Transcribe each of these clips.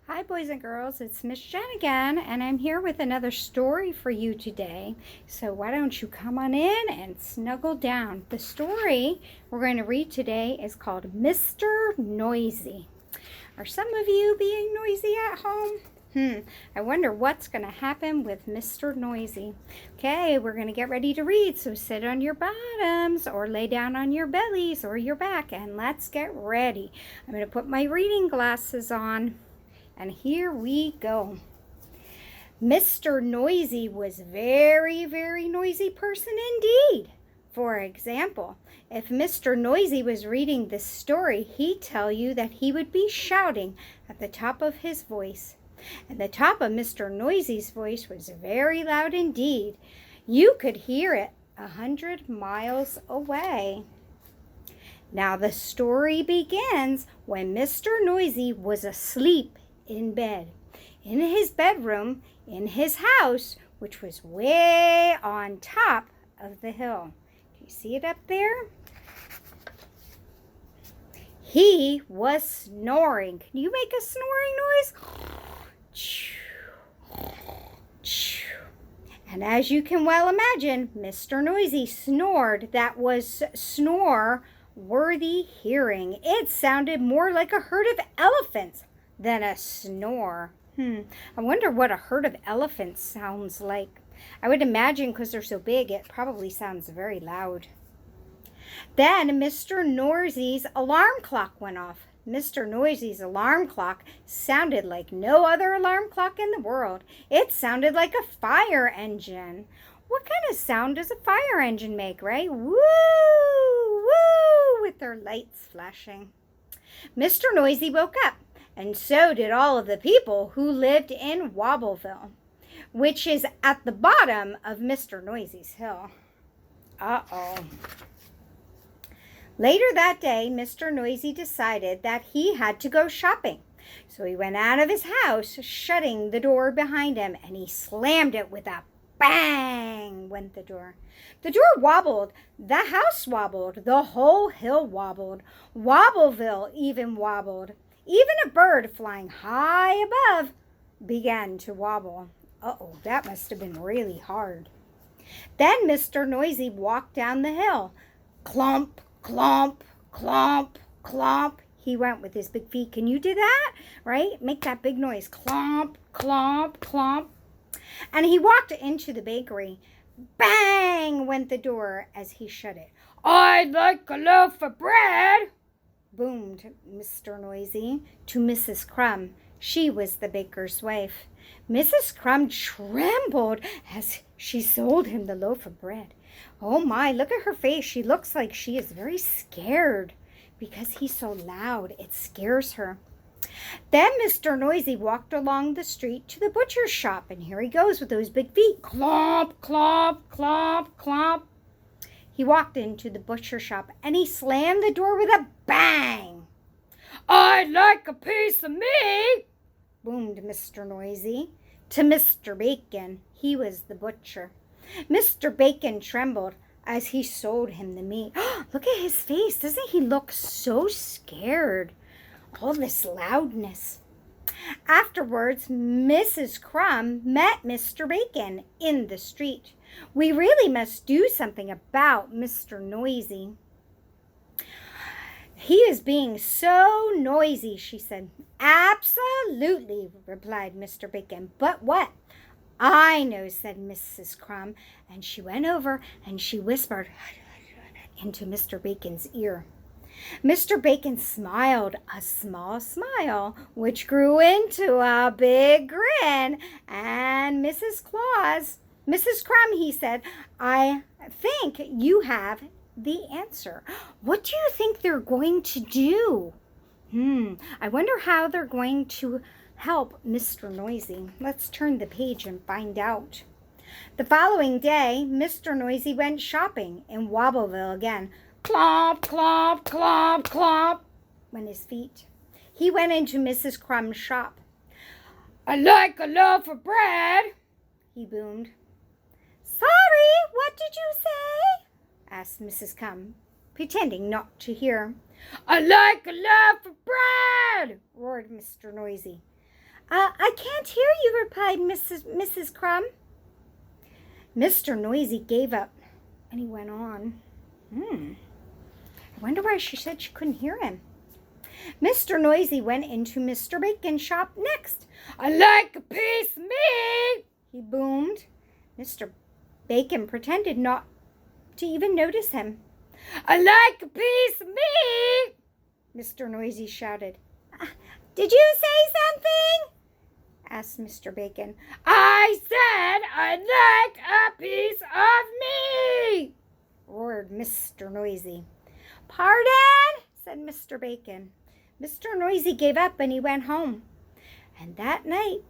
Hi, boys and girls. It's Miss Jen again, and I'm here with another story for you today. So, why don't you come on in and snuggle down? The story we're going to read today is called Mr. Noisy. Are some of you being noisy at home? I wonder what's going to happen with Mr. Noisy. Okay, we're going to get ready to read, so sit on your bottoms or lay down on your bellies or your back, and let's get ready. I'm going to put my reading glasses on. And here we go. Mr. Noisy was very, very noisy person indeed. For example, if Mr. Noisy was reading this story, he'd tell you that he would be shouting at the top of his voice. And the top of Mr. Noisy's voice was very loud indeed. You could hear it 100 miles away. Now the story begins when Mr. Noisy was asleep in bed, in his bedroom, in his house, which was way on top of the hill. Do you see it up there? He was snoring. Can you make a snoring noise? And as you can well imagine, Mr. Noisy snored. That was snore-worthy hearing. It sounded more like a herd of elephants than a snore. I wonder what a herd of elephants sounds like. I would imagine because they're so big, it probably sounds very loud. Then Mr. Noisy's alarm clock went off. Mr. Noisy's alarm clock sounded like no other alarm clock in the world. It sounded like a fire engine. What kind of sound does a fire engine make, right? Woo, woo, with their lights flashing. Mr. Noisy woke up. And so did all of the people who lived in Wobbleville, which is at the bottom of Mr. Noisy's hill. Uh-oh. Later that day, Mr. Noisy decided that he had to go shopping. So he went out of his house, shutting the door behind him, and he slammed it with a bang went the door. The door wobbled, the house wobbled, the whole hill wobbled, Wobbleville even wobbled. Even a bird flying high above began to wobble. Uh-oh, that must have been really hard. Then Mr. Noisy walked down the hill. Clomp, clomp, clomp, clomp. He went with his big feet. Can you do that? Right? Make that big noise. Clomp, clomp, clomp. And he walked into the bakery. Bang went the door as he shut it. I'd like a loaf of bread, boomed Mr. Noisy to Mrs. Crumb. She was the baker's wife. Mrs. Crumb trembled as she sold him the loaf of bread. Oh my, look at her face. She looks like she is very scared because he's so loud. It scares her. Then Mr. Noisy walked along the street to the butcher's shop, and here he goes with those big feet. Clomp, clomp, clomp, clomp. He walked into the butcher shop and he slammed the door with a bang. I'd like a piece of meat, boomed Mr. Noisy to Mr. Bacon. He was the butcher. Mr. Bacon trembled as he sold him the meat. Look at his face. Doesn't he look so scared? All this loudness. Afterwards, Mrs. Crumb met Mr. Bacon in the street. We really must do something about Mr. Noisy. He is being so noisy, she said. Absolutely, replied Mr. Bacon. But what? I know, said Mrs. Crumb, and she went over and she whispered into Mr. Bacon's ear. Mr. Bacon smiled a small smile, which grew into a big grin, and Mrs. Crumb, he said, I think you have the answer. What do you think they're going to do? I wonder how they're going to help Mr. Noisy. Let's turn the page and find out. The following day, Mr. Noisy went shopping in Wobbleville again. Clomp, clomp, clomp, clomp went his feet. He went into Mrs. Crumb's shop. I'd like a loaf of bread, he boomed. Sorry, what did you say? Asked Mrs. Crumb, pretending not to hear. I'd like a loaf of bread, roared Mr. Noisy. I can't hear you, replied Mrs. Crumb. Mr. Noisy gave up, and he went on. I wonder why she said she couldn't hear him. Mr. Noisy went into Mr. Bacon's shop next. "I like a piece of meat," he boomed. Mr. Bacon pretended not to even notice him. "I like a piece of meat," Mr. Noisy shouted. "Did you say something?" asked Mr. Bacon. "I said I'd like a piece of meat," roared Mr. Noisy. "Pardon?" said Mr. Bacon. Mr. Noisy gave up and he went home. And that night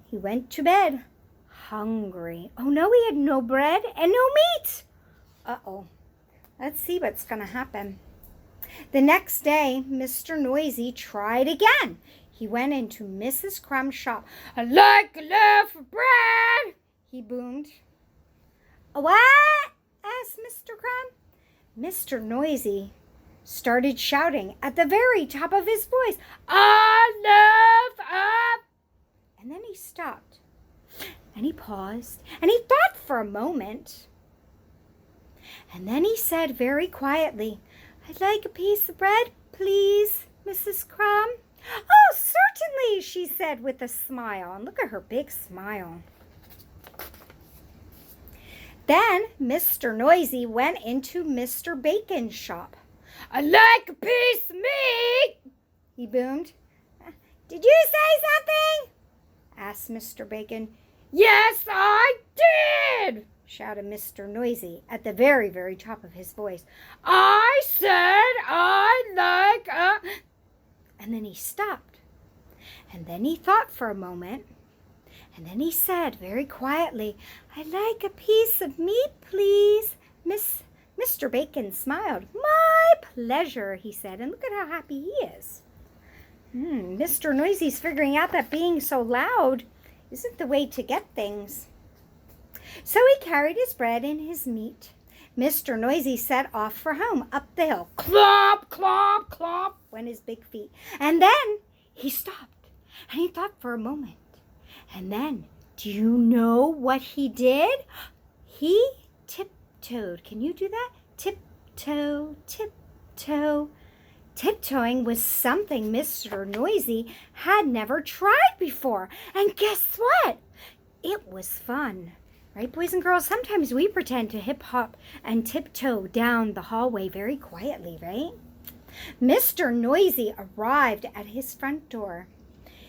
he went to bed hungry. Oh no, he had no bread and no meat. Uh-oh. Let's see what's going to happen. The next day, Mr. Noisy tried again. He went into Mrs. Crumb's shop. "I like a loaf of bread," he boomed. "What?" asked Mr. Crumb. Mr. Noisy started shouting at the very top of his voice, "A loaf of..." And then he stopped, and he paused, and he thought for a moment. And then he said very quietly, "I'd like a piece of bread, please, Mrs. Crumb." "Oh, certainly," she said with a smile. And look at her big smile. Then Mr. Noisy went into Mr. Bacon's shop. "I like a piece of meat," he boomed. "Did you say something?" asked Mr. Bacon. "Yes, I did," shouted Mr. Noisy at the very, very top of his voice. "I said I'd like a..." And then he stopped. And then he thought for a moment. And then he said very quietly, "I'd like a piece of meat, please, Mr. Bacon smiled. "My pleasure," he said, and look at how happy he is. Mr. Noisy's figuring out that being so loud isn't the way to get things. So he carried his bread and his meat. Mr. Noisy set off for home up the hill. Clomp, clomp, clomp went his big feet. And then he stopped and he thought for a moment. And then, do you know what he did? He tiptoed. Can you do that? Tiptoe, tiptoe. Tiptoeing was something Mr. Noisy had never tried before. And guess what? It was fun. Right, boys and girls? Sometimes we pretend to hip-hop and tiptoe down the hallway very quietly, right? Mr. Noisy arrived at his front door.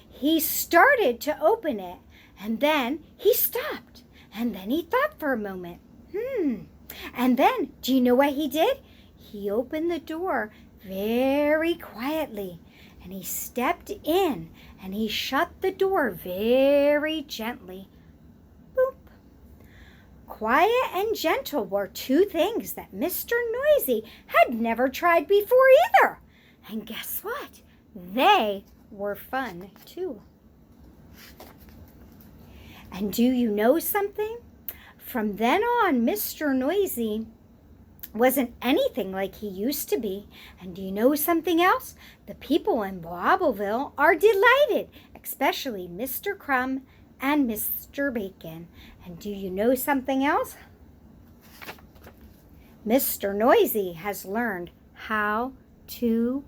He started to open it, and then he stopped. And then he thought for a moment. And then, do you know what he did? He opened the door very quietly, and he stepped in, and he shut the door very gently. Boop. Quiet and gentle were two things that Mr. Noisy had never tried before either. And guess what? They were fun too. And do you know something? From then on, Mr. Noisy wasn't anything like he used to be. And do you know something else? The people in Wobbleville are delighted, especially Mr. Crumb and Mr. Bacon. And do you know something else? Mr. Noisy has learned how to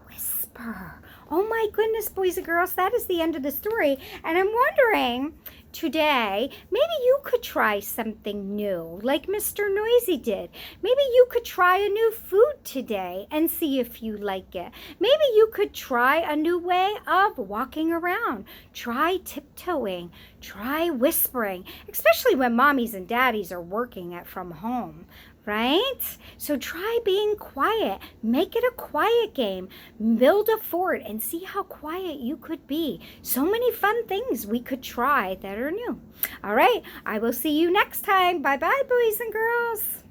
whisper. Oh my goodness, boys and girls, that is the end of the story. And I'm wondering today, maybe you could try something new like Mr. Noisy did. Maybe you could try a new food today and see if you like it. Maybe you could try a new way of walking around. Try tiptoeing. Try whispering, especially when mommies and daddies are working from home. Right? So try being quiet. Make it a quiet game. Build a fort and see how quiet you could be. So many fun things we could try that are new. All right. I will see you next time. Bye-bye, boys and girls.